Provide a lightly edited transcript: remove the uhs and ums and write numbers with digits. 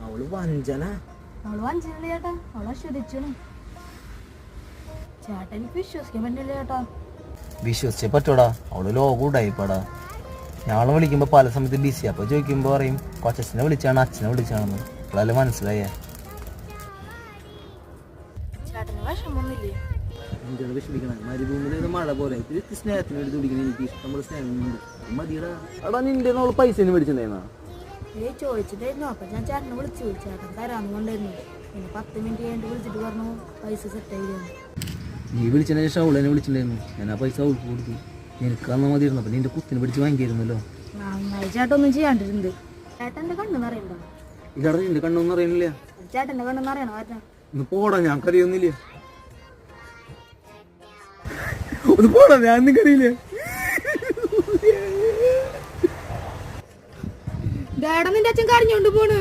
അവള് വഞ്ചന. അവള് വഞ്ചനല്ലേ ചേട്ടാ, അവളെ ആസ്വദിച്ചു. ചേട്ടൻ എനിക്ക് വിശ്വസിക്കാൻ പറ്റില്ല ചേട്ടാ. വിശ്വസിച്ചേ പറ്റൂടാ, അവള് ലോകം ഉണ്ടായിപ്പാടാ. ഞങ്ങളെ വിളിക്കുമ്പോ പല സമയത്ത് ബിസി. അപ്പൊ ചോദിക്കുമ്പോ പറയും കൊച്ചച്ഛനെ വിളിച്ചാണ്, അച്ഛനെ വിളിച്ചാണെന്ന്. അപ്പോഴല്ലേ മനസ്സിലായേ. ചേട്ടന് വിഷമൊന്നുമില്ലേ? എന്താണ് വിഷമിക്കണം? മരുഭൂമിയിലെ മഴ പോലെ സ്നേഹത്തിന് വേണ്ടി തുടിക്കണം. എനിക്ക് ഇഷ്ടംപോലെ സ്നേഹമുണ്ട്. മതിയടാ. എടാ നിന്റെ അവള് പൈസ മേടിച്ചിട്ടുണ്ടായിരുന്നാ? ചോദിച്ചിട്ടായിരുന്നു. അപ്പൊ ഞാൻ ചേട്ടനെ വിളിച്ചു. ചേട്ടൻ തരാന്ന് കൊണ്ടായിരുന്നു. പിന്നെ 10 മിനിറ്റ് കഴിഞ്ഞിട്ട് വിളിച്ചിട്ട് പറഞ്ഞു പൈസ സെറ്റ് ആയിരുന്നു. നീ വിളിച്ചതിന് ശേഷം അവളെന്നെ വിളിച്ചിട്ടുണ്ടായിരുന്നു. ഞാൻ ആ പൈസ അവൾക്ക് കൊടുത്തു. നിനക്ക് തന്നാൽ മതിയായിരുന്നു. അപ്പൊ നിന്റെ കുത്തിന് പിടിച്ച് വാങ്ങിക്കായിരുന്നല്ലോ. നന്നായി ചേട്ടൻ ഒന്നും ചെയ്യാണ്ടിരുന്നത്. ചേട്ടന്റെ കണ്ണെന്ന് അറിയണ്ടോ? ഇല്ലാടാ, നിന്റെ കണ്ണൊന്നും അറിയണില്ല. ചേട്ടന്റെ കണ്ണെന്ന് അറിയണോ? ആരാ ഒന്ന് പോടാ, ഞാൻ കറിയൊന്നുമില്ല. ഒന്ന് പോടാ, ഞാൻ നിനക്കറിയില്ല. ഡാഡ നിന്റെ അച്ഛൻ കരഞ്ഞോണ്ട് പോണ്.